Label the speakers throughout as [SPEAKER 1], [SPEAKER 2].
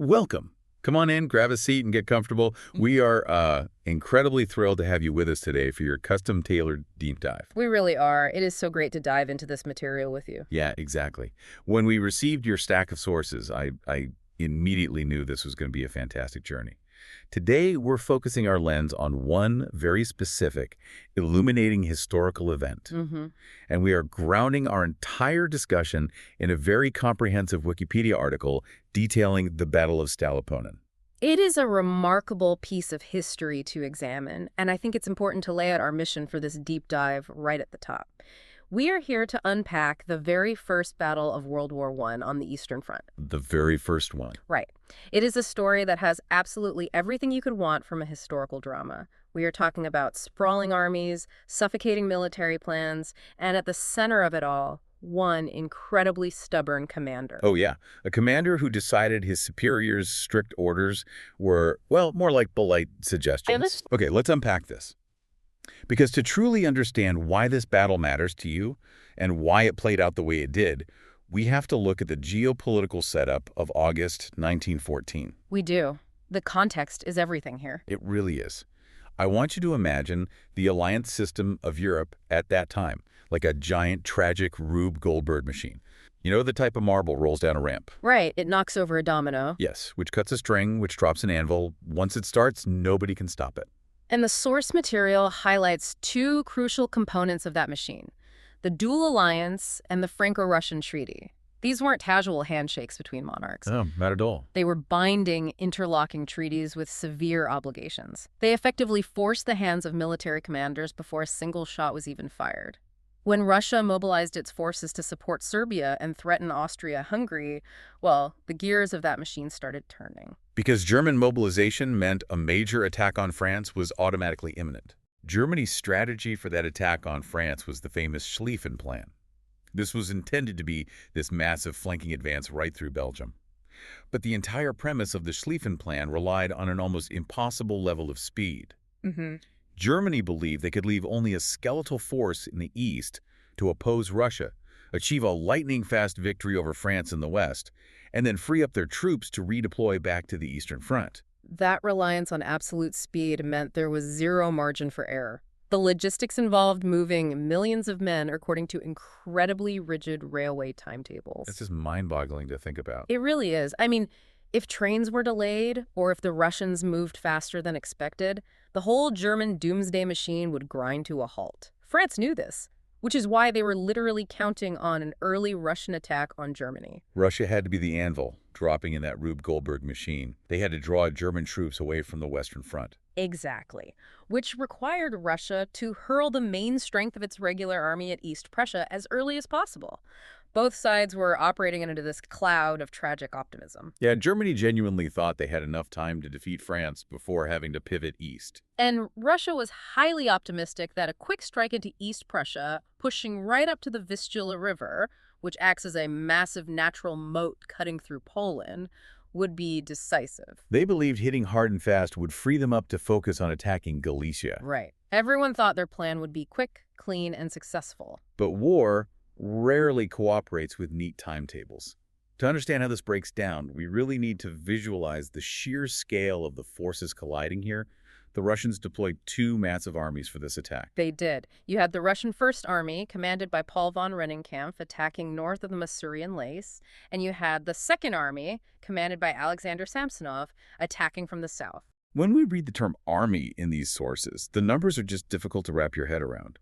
[SPEAKER 1] Welcome. Come on in, grab a seat, and get comfortable. We are incredibly thrilled to have you with us today for your custom-tailored deep dive.
[SPEAKER 2] We really are. It is so great to dive into this material with you.
[SPEAKER 1] Yeah, exactly. When we received your stack of sources, I immediately knew this was going to be a fantastic journey. Today, we're focusing our lens on one very specific, illuminating historical event. And we are grounding our entire discussion in a very comprehensive Wikipedia article detailing the Battle of Stallupönen.
[SPEAKER 2] It is a remarkable piece of history to examine, and I think it's important to lay out our mission for this deep dive right at the top. We are here to unpack the very first battle of World War I on the Eastern Front.
[SPEAKER 1] The very first one.
[SPEAKER 2] Right. It is a story that has absolutely everything you could want from a historical drama. We are talking about sprawling armies, suffocating military plans, and at the center of it all, one incredibly stubborn commander.
[SPEAKER 1] Oh, yeah. A commander who decided his superiors' strict orders were, well, more like polite suggestions. Okay, let's unpack this. Because to truly understand why this battle matters to you and why it played out the way it did, we have to look at the geopolitical setup of August 1914.
[SPEAKER 2] We do. The context is everything here.
[SPEAKER 1] It really is. I want you to imagine the alliance system of Europe at that time, like a giant, tragic Rube Goldberg machine. You know, the type of marble rolls down a ramp.
[SPEAKER 2] Right. It knocks over a domino.
[SPEAKER 1] Yes, which cuts a string, which drops an anvil. Once it starts, nobody can stop it.
[SPEAKER 2] And the source material highlights two crucial components of that machine, the dual alliance and the Franco-Russian treaty. These weren't casual handshakes between monarchs.
[SPEAKER 1] Oh, not at all.
[SPEAKER 2] They were binding, interlocking treaties with severe obligations. They effectively forced the hands of military commanders before a single shot was even fired. When Russia mobilized its forces to support Serbia and threaten Austria-Hungary, well, the gears of that machine started turning.
[SPEAKER 1] Because German mobilization meant a major attack on France was automatically imminent. Germany's strategy for that attack on France was the famous Schlieffen Plan. This was intended to be this massive flanking advance right through Belgium. But the entire premise of the Schlieffen Plan relied on an almost impossible level of speed. Germany believed they could leave only a skeletal force in the east to oppose Russia, achieve a lightning-fast victory over France in the west, and then free up their troops to redeploy back to the Eastern Front.
[SPEAKER 2] That reliance on absolute speed meant there was zero margin for error. The logistics involved moving millions of men according to incredibly rigid railway timetables.
[SPEAKER 1] It's just mind-boggling to think about.
[SPEAKER 2] It really is. I mean, if trains were delayed or if the Russians moved faster than expected, the whole German doomsday machine would grind to a halt. France knew this, which is why they were literally counting on an early Russian attack on Germany.
[SPEAKER 1] Russia had to be the anvil, dropping in that Rube Goldberg machine. They had to draw German troops away from the Western Front.
[SPEAKER 2] Exactly, which required Russia to hurl the main strength of its regular army at East Prussia as early as possible. Both sides were operating under this cloud of tragic optimism.
[SPEAKER 1] Yeah, Germany genuinely thought they had enough time to defeat France before having to pivot east.
[SPEAKER 2] And Russia was highly optimistic that a quick strike into East Prussia, pushing right up to the Vistula River, which acts as a massive natural moat cutting through Poland, would be decisive.
[SPEAKER 1] They believed hitting hard and fast would free them up to focus on attacking Galicia.
[SPEAKER 2] Right. Everyone thought their plan would be quick, clean, and successful.
[SPEAKER 1] But war rarely cooperates with neat timetables. To understand how this breaks down, we really need to visualize the sheer scale of the forces colliding here. The Russians deployed two massive armies for this attack.
[SPEAKER 2] They did. You had the Russian First Army, commanded by Paul von Rennenkampf, attacking north of the Masurian Lace, and you had the Second Army, commanded by Alexander Samsonov, attacking from the south.
[SPEAKER 1] When we read the term army in these sources, the numbers are just difficult to wrap your head around.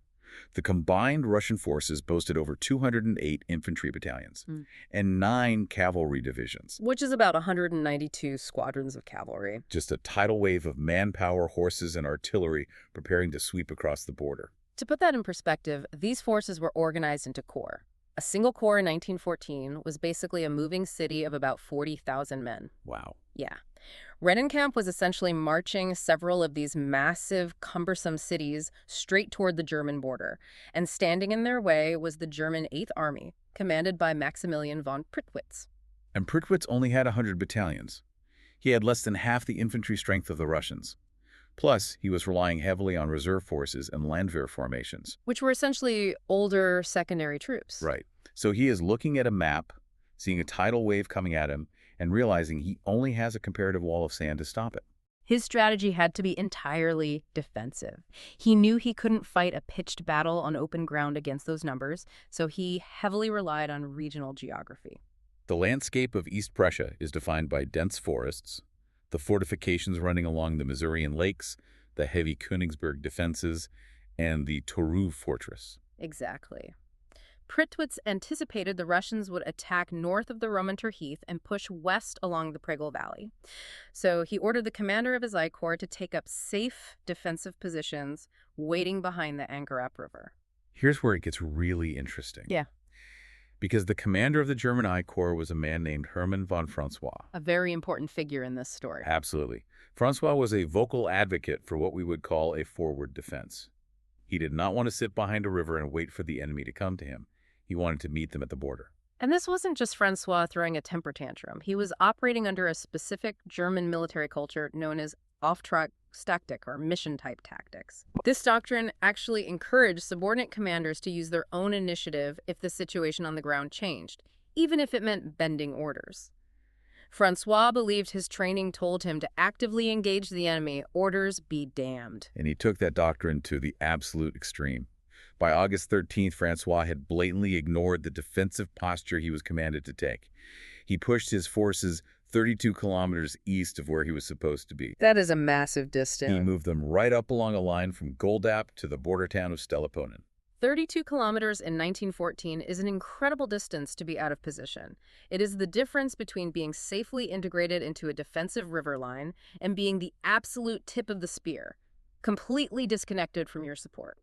[SPEAKER 1] The combined Russian forces boasted over 208 infantry battalions and 9 cavalry divisions.
[SPEAKER 2] Which is about 192 squadrons of cavalry.
[SPEAKER 1] Just a tidal wave of manpower, horses, and artillery preparing to sweep across the border.
[SPEAKER 2] To put that in perspective, these forces were organized into corps. A single corps in 1914 was basically a moving city of about 40,000 men.
[SPEAKER 1] Wow.
[SPEAKER 2] Yeah. Rennenkampf was essentially marching several of these massive, cumbersome cities straight toward the German border, and standing in their way was the German 8th Army, commanded by Maximilian von Prittwitz.
[SPEAKER 1] And Prittwitz only had 100 battalions. He had less than half the infantry strength of the Russians. Plus, he was relying heavily on reserve forces and Landwehr formations.
[SPEAKER 2] Which were essentially older secondary troops.
[SPEAKER 1] Right. So he is looking at a map, seeing a tidal wave coming at him, and realizing he only has a comparative wall of sand to stop it.
[SPEAKER 2] His strategy had to be entirely defensive. He knew he couldn't fight a pitched battle on open ground against those numbers, so he heavily relied on regional geography.
[SPEAKER 1] The landscape of East Prussia is defined by dense forests, the fortifications running along the Masurian lakes, the heavy Königsberg defenses, and the Toruv fortress.
[SPEAKER 2] Exactly. Prittwitz anticipated the Russians would attack north of the Romanter Heath and push west along the Pregel Valley. So he ordered the commander of his I Corps to take up safe defensive positions waiting behind the Angarap River.
[SPEAKER 1] Here's where it gets really interesting.
[SPEAKER 2] Yeah.
[SPEAKER 1] Because the commander of the German I Corps was a man named Hermann von François.
[SPEAKER 2] A very important figure in this story.
[SPEAKER 1] Absolutely. François was a vocal advocate for what we would call a forward defense. He did not want to sit behind a river and wait for the enemy to come to him. He wanted to meet them at the border.
[SPEAKER 2] And this wasn't just François throwing a temper tantrum. He was operating under a specific German military culture known as Auftragstaktik, or mission-type tactics. This doctrine actually encouraged subordinate commanders to use their own initiative if the situation on the ground changed, even if it meant bending orders. François believed his training told him to actively engage the enemy, orders be damned.
[SPEAKER 1] And he took that doctrine to the absolute extreme. By August 13th, François had blatantly ignored the defensive posture he was commanded to take. He pushed his forces 32 kilometers east of where he was supposed to be.
[SPEAKER 2] That is a massive distance.
[SPEAKER 1] He moved them right up along a line from Goldap to the border town of Stallupönen.
[SPEAKER 2] 32 kilometers in 1914 is an incredible distance to be out of position. It is the difference between being safely integrated into a defensive river line and being the absolute tip of the spear, completely disconnected from your support.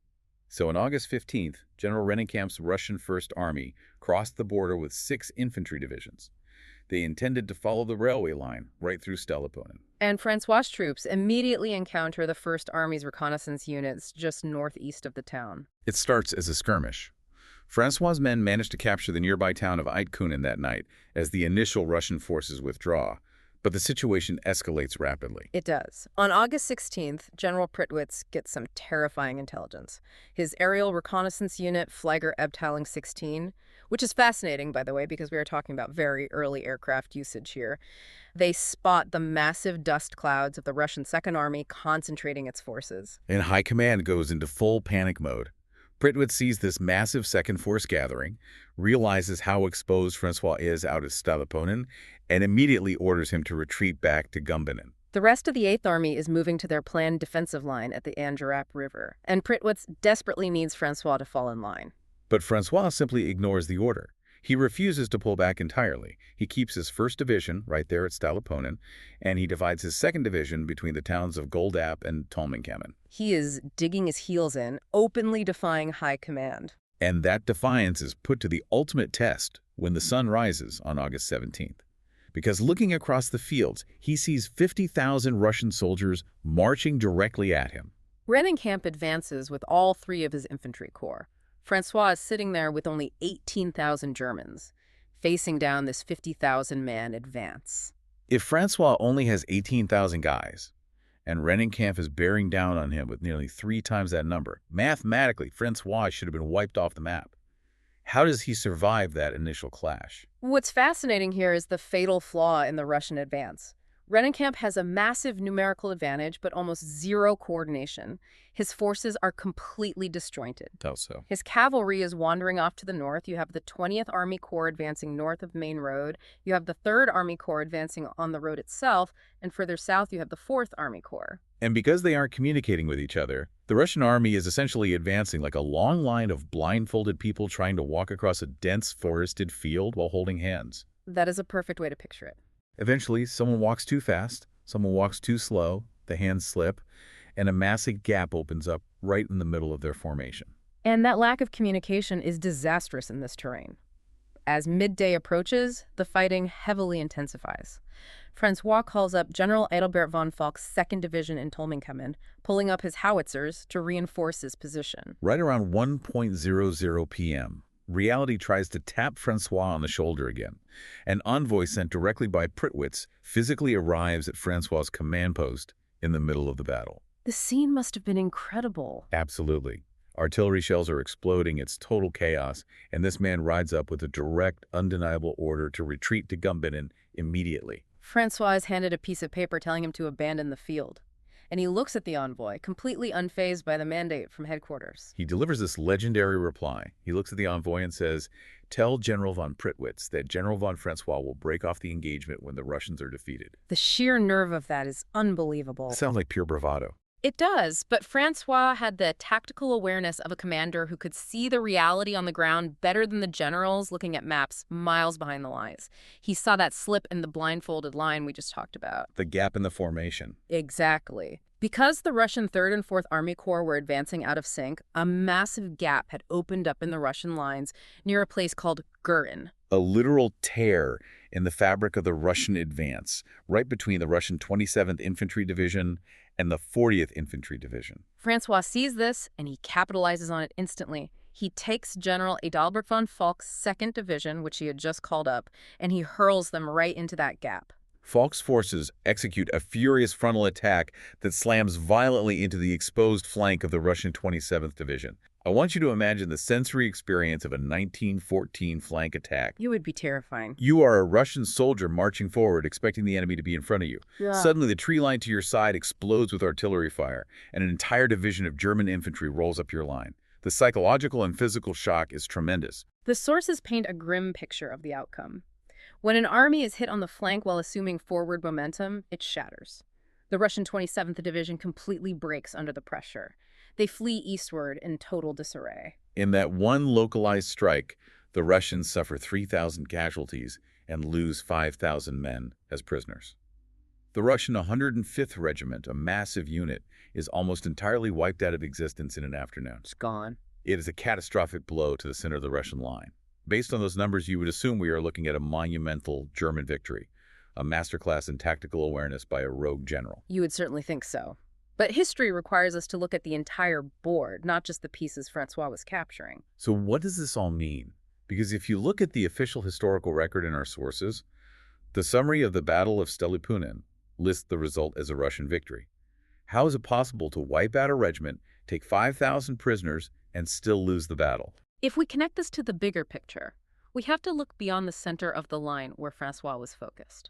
[SPEAKER 1] So on August 15th, General Rennenkampf's Russian First Army crossed the border with 6 infantry divisions. They intended to follow the railway line right through Stallupönen.
[SPEAKER 2] And François' troops immediately encounter the First Army's reconnaissance units just northeast of the town.
[SPEAKER 1] It starts as a skirmish. François' men managed to capture the nearby town of Eitkunen that night as the initial Russian forces withdraw. But the situation escalates rapidly.
[SPEAKER 2] It does. On August 16th, General Prittwitz gets some terrifying intelligence. His aerial reconnaissance unit, Flieger Abteilung 16, which is fascinating, by the way, because we are talking about very early aircraft usage here. They spot the massive dust clouds of the Russian Second Army concentrating its forces.
[SPEAKER 1] And high command goes into full panic mode. Prittwitz sees this massive second force gathering, realizes how exposed François is out at Stallupönen, and immediately orders him to retreat back to Gumbinnen.
[SPEAKER 2] The rest of the 8th Army is moving to their planned defensive line at the Angarap River, and Prittwitz desperately needs François to fall in line.
[SPEAKER 1] But François simply ignores the order. He refuses to pull back entirely. He keeps his 1st Division right there at Stallupönen, and he divides his 2nd Division between the towns of Goldap and Tolminkammen.
[SPEAKER 2] He is digging his heels in, openly defying high command.
[SPEAKER 1] And that defiance is put to the ultimate test when the sun rises on August 17th. Because looking across the fields, he sees 50,000 Russian soldiers marching directly at him.
[SPEAKER 2] Rennenkamp advances with all 3 of his infantry corps. François is sitting there with only 18,000 Germans, facing down this 50,000-man advance.
[SPEAKER 1] If François only has 18,000 guys, and Rennenkamp is bearing down on him with nearly 3 times that number, mathematically, François should have been wiped off the map. How does he survive that initial clash?
[SPEAKER 2] What's fascinating here is the fatal flaw in the Russian advance. Rennenkamp has a massive numerical advantage, but almost zero coordination. His forces are completely disjointed.
[SPEAKER 1] How so?
[SPEAKER 2] His cavalry is wandering off to the north. You have the 20th Army Corps advancing north of Main Road. You have the 3rd Army Corps advancing on the road itself. And further south, you have the 4th Army Corps.
[SPEAKER 1] And because they aren't communicating with each other, the Russian army is essentially advancing like a long line of blindfolded people trying to walk across a dense forested field while holding hands.
[SPEAKER 2] That is a perfect way to picture it.
[SPEAKER 1] Eventually, someone walks too fast, someone walks too slow, the hands slip, and a massive gap opens up right in the middle of their formation.
[SPEAKER 2] And that lack of communication is disastrous in this terrain. As midday approaches, the fighting heavily intensifies. François calls up General Adalbert von Falk's 2nd Division in Tolminkammen, pulling up his howitzers to reinforce his position.
[SPEAKER 1] Right around 1:00 p.m., reality tries to tap François on the shoulder again. An envoy sent directly by Prittwitz physically arrives at François' command post in the middle of the battle.
[SPEAKER 2] The scene must have been incredible.
[SPEAKER 1] Absolutely. Artillery shells are exploding, it's total chaos, and this man rides up with a direct, undeniable order to retreat to Gumbinnen immediately.
[SPEAKER 2] François is handed a piece of paper telling him to abandon the field, and he looks at the envoy, completely unfazed by the mandate from headquarters.
[SPEAKER 1] He delivers this legendary reply. He looks at the envoy and says, "Tell General von Prittwitz that General von François will break off the engagement when the Russians are defeated."
[SPEAKER 2] The sheer nerve of that is unbelievable.
[SPEAKER 1] Sounds like pure bravado.
[SPEAKER 2] It does, but François had the tactical awareness of a commander who could see the reality on the ground better than the generals looking at maps miles behind the lines. He saw that slip in the blindfolded line we just talked about.
[SPEAKER 1] The gap in the formation.
[SPEAKER 2] Exactly. Because the Russian 3rd and 4th Army Corps were advancing out of sync, a massive gap had opened up in the Russian lines near a place called Gurin.
[SPEAKER 1] A literal tear in the fabric of the Russian advance, right between the Russian 27th Infantry Division and the 40th Infantry Division.
[SPEAKER 2] François sees this, and he capitalizes on it instantly. He takes General Adalbert von Falk's 2nd Division, which he had just called up, and he hurls them right into that gap.
[SPEAKER 1] Falk's forces execute a furious frontal attack that slams violently into the exposed flank of the Russian 27th Division. I want you to imagine the sensory experience of a 1914 flank attack.
[SPEAKER 2] You would be terrifying.
[SPEAKER 1] You are a Russian soldier marching forward, expecting the enemy to be in front of you.
[SPEAKER 2] Yeah.
[SPEAKER 1] Suddenly, the tree line to your side explodes with artillery fire, and an entire division of German infantry rolls up your line. The psychological and physical shock is tremendous.
[SPEAKER 2] The sources paint a grim picture of the outcome. When an army is hit on the flank while assuming forward momentum, it shatters. The Russian 27th Division completely breaks under the pressure. They flee eastward in total disarray.
[SPEAKER 1] In that one localized strike, the Russians suffer 3,000 casualties and lose 5,000 men as prisoners. The Russian 105th Regiment, a massive unit, is almost entirely wiped out of existence in an afternoon.
[SPEAKER 2] It's gone.
[SPEAKER 1] It is a catastrophic blow to the center of the Russian line. Based on those numbers, you would assume we are looking at a monumental German victory, a masterclass in tactical awareness by a rogue general.
[SPEAKER 2] You would certainly think so. But history requires us to look at the entire board, not just the pieces François was capturing.
[SPEAKER 1] So what does this all mean? Because if you look at the official historical record in our sources, the summary of the Battle of Stallupönen lists the result as a Russian victory. How is it possible to wipe out a regiment, take 5,000 prisoners, and still lose the battle?
[SPEAKER 2] If we connect this to the bigger picture, we have to look beyond the center of the line where François was focused.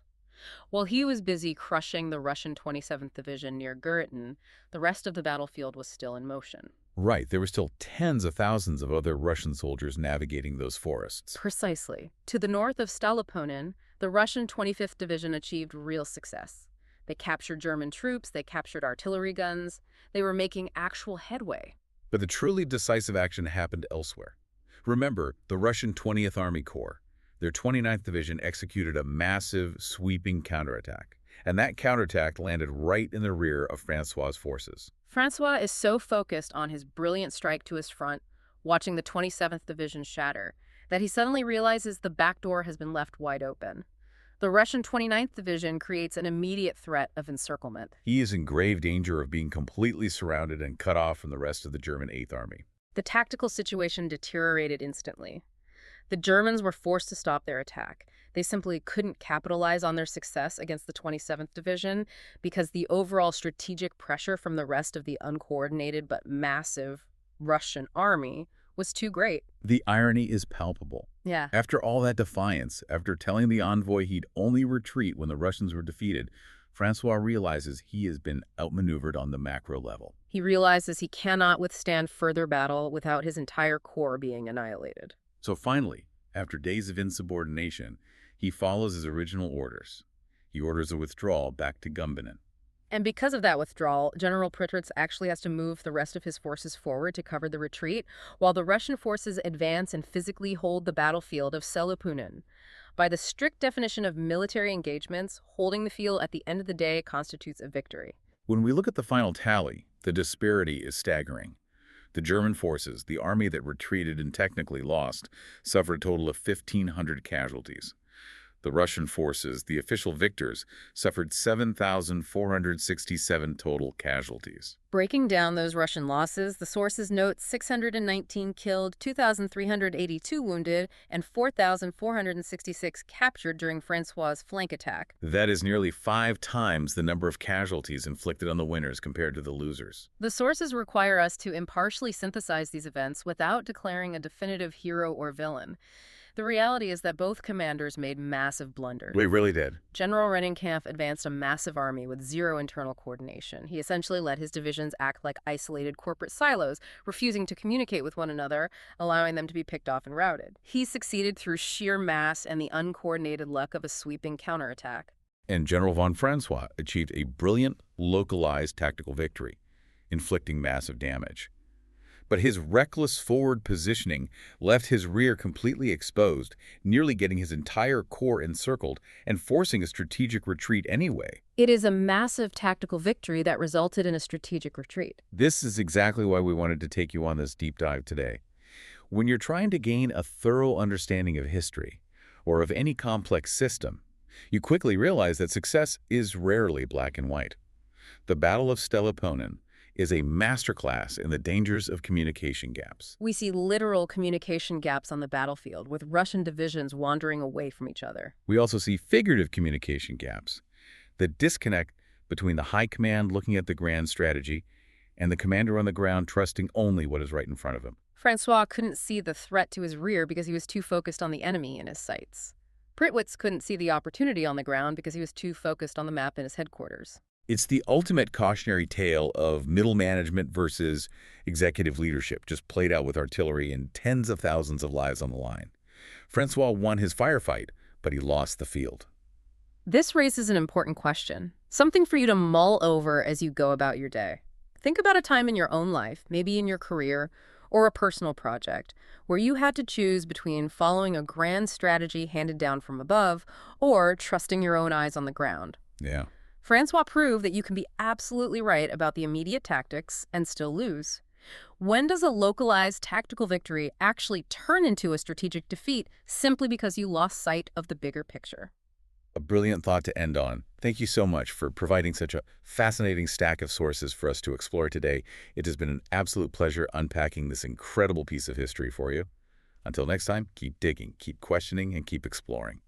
[SPEAKER 2] While he was busy crushing the Russian 27th Division near Gürten, the rest of the battlefield was still in motion.
[SPEAKER 1] Right, there were still tens of thousands of other Russian soldiers navigating those forests.
[SPEAKER 2] Precisely. To the north of Stallupönen, the Russian 25th Division achieved real success. They captured German troops, they captured artillery guns, they were making actual headway.
[SPEAKER 1] But the truly decisive action happened elsewhere. Remember, the Russian 20th Army Corps. Their 29th Division executed a massive, sweeping counterattack, and that counterattack landed right in the rear of François' forces.
[SPEAKER 2] François is so focused on his brilliant strike to his front, watching the 27th Division shatter, that he suddenly realizes the back door has been left wide open. The Russian 29th Division creates an immediate threat of encirclement.
[SPEAKER 1] He is in grave danger of being completely surrounded and cut off from the rest of the German 8th Army.
[SPEAKER 2] The tactical situation deteriorated instantly. The Germans were forced to stop their attack. They simply couldn't capitalize on their success against the 27th Division because the overall strategic pressure from the rest of the uncoordinated but massive Russian army was too great.
[SPEAKER 1] The irony is palpable.
[SPEAKER 2] Yeah.
[SPEAKER 1] After all that defiance, after telling the envoy he'd only retreat when the Russians were defeated, François realizes he has been outmaneuvered on the macro level.
[SPEAKER 2] He realizes he cannot withstand further battle without his entire corps being annihilated.
[SPEAKER 1] So finally, after days of insubordination, he follows his original orders. He orders a withdrawal back to Gumbinnen.
[SPEAKER 2] And because of that withdrawal, General Prittwitz actually has to move the rest of his forces forward to cover the retreat, while the Russian forces advance and physically hold the battlefield of Stallupönen. By the strict definition of military engagements, holding the field at the end of the day constitutes a victory.
[SPEAKER 1] When we look at the final tally, the disparity is staggering. The German forces, the army that retreated and technically lost, suffered a total of 1,500 casualties. The Russian forces, the official victors, suffered 7,467 total casualties.
[SPEAKER 2] Breaking down those Russian losses, the sources note 619 killed, 2,382 wounded, and 4,466 captured during François' flank attack.
[SPEAKER 1] That is nearly 5 times the number of casualties inflicted on the winners compared to the losers.
[SPEAKER 2] The sources require us to impartially synthesize these events without declaring a definitive hero or villain. The reality is that both commanders made massive blunders.
[SPEAKER 1] We really did.
[SPEAKER 2] General Rennenkampf advanced a massive army with zero internal coordination. He essentially let his divisions act like isolated corporate silos, refusing to communicate with one another, allowing them to be picked off and routed. He succeeded through sheer mass and the uncoordinated luck of a sweeping counterattack.
[SPEAKER 1] And General von François achieved a brilliant, localized tactical victory, inflicting massive damage. But his reckless forward positioning left his rear completely exposed, nearly getting his entire corps encircled and forcing a strategic retreat anyway.
[SPEAKER 2] It is a massive tactical victory that resulted in a strategic retreat.
[SPEAKER 1] This is exactly why we wanted to take you on this deep dive today. When you're trying to gain a thorough understanding of history, or of any complex system, you quickly realize that success is rarely black and white. The Battle of Stallupönen is a masterclass in the dangers of communication gaps.
[SPEAKER 2] We see literal communication gaps on the battlefield, with Russian divisions wandering away from each other.
[SPEAKER 1] We also see figurative communication gaps, the disconnect between the high command looking at the grand strategy and the commander on the ground trusting only what is right in front of him.
[SPEAKER 2] François couldn't see the threat to his rear because he was too focused on the enemy in his sights. Prittwitz couldn't see the opportunity on the ground because he was too focused on the map in his headquarters.
[SPEAKER 1] It's the ultimate cautionary tale of middle management versus executive leadership, just played out with artillery and tens of thousands of lives on the line. François won his firefight, but he lost the field.
[SPEAKER 2] This raises an important question, something for you to mull over as you go about your day. Think about a time in your own life, maybe in your career or a personal project, where you had to choose between following a grand strategy handed down from above or trusting your own eyes on the ground.
[SPEAKER 1] Yeah.
[SPEAKER 2] François proved that you can be absolutely right about the immediate tactics and still lose. When does a localized tactical victory actually turn into a strategic defeat simply because you lost sight of the bigger picture?
[SPEAKER 1] A brilliant thought to end on. Thank you so much for providing such a fascinating stack of sources for us to explore today. It has been an absolute pleasure unpacking this incredible piece of history for you. Until next time, keep digging, keep questioning, and keep exploring.